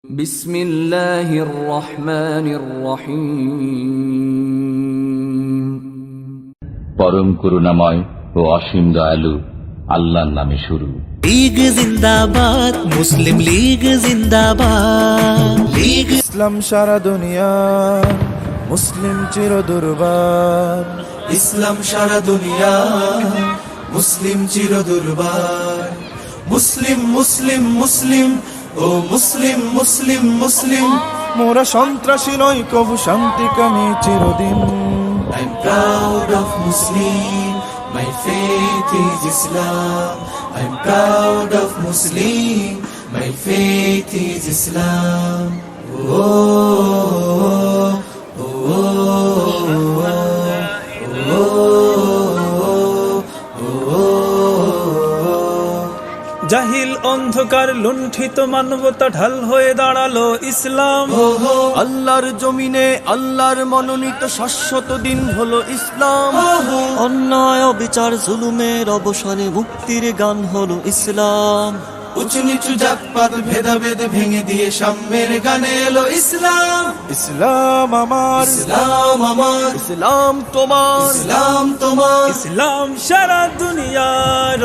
বিসমিল্লাহির রহমানির রহিম। পরম করুণাময় ও অসীম দয়ালু আল্লাহর নামে শুরু। লীগ জিন্দাবাদ, মুসলিম লীগ জিন্দাবাদ। লীগ ইসলাম সারা দুনিয়া, মুসলিম চির দুর্বার। ইসলাম সারা দুনিয়া, মুসলিম চির দুর্বার। মুসলিম মুসলিম মুসলিম ও মুসলিম মুসলিম মুসলিম। মোরা সন্ত্রাসী নয়, কবু শান্তিকামী চিরদিন। I'm proud of Muslim, my faith is Islam. I'm proud of Muslim, my faith is Islam. Oh, oh, oh, জাহিল অন্ধকার লুণ্ঠিত মানবতা ঢাল হয়ে দাঁড়ালো ইসলাম। আল্লাহর জমিনে আল্লাহর মনোনীত শাশ্বত দিন হলো ইসলাম। অন্যায় অবিচার জুলুমের অবসানে মুক্তির গান হলো ইসলাম। উঁচু নিচু জাতপাত ভেদাভেদ ভেঙে দিয়ে সাম্যের গানে এলো ইসলাম। ইসলাম আমার, ইসলাম আমার, ইসলাম তোমার। ইসলাম তোমার। ইসলাম সারা দুনিয়ার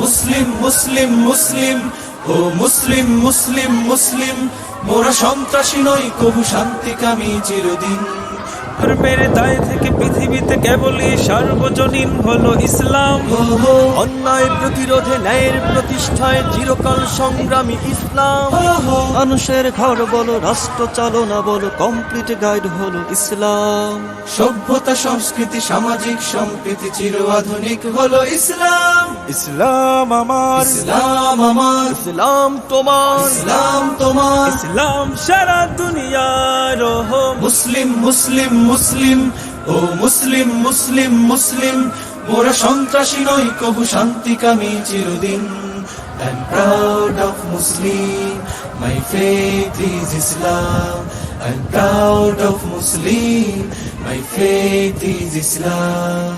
মুসলিম মুসলিম মুসলিম ও মুসলিম মুসলিম মুসলিম। মোরা সন্ত্রাসী নই, কবু শান্তিকামী চিরদিন। ধর্মের দায় থেকে পৃথিবীতে কেবলই সার্বজনীন হলো ইসলাম। অন্যায় প্রতিরোধে ন্যায়ের প্রতিষ্ঠায় চিরকাল সংগ্রামী ইসলাম। মানুষের ঘর বলো, রাষ্ট্র চালনা বলো, কমপ্লিট গাইড হলো ইসলাম। সভ্যতা সংস্কৃতি সামাজিক সম্প্রীতি চির আধুনিক হলো ইসলাম। ইসলাম আমার, ইসলাম আমার, ইসলাম তোমার। ইসলাম তোমার। ইসলাম সারা দুনিয়ার মুসলিম মুসলিম মুসলিম ও মুসলিম মুসলিম মুসলিম। মোরা সন্ত্রাসী নই, কবু শান্তিকামী চিরদিন। I'm proud of Muslim, my faith is Islam. I'm proud of Muslim, my faith is Islam.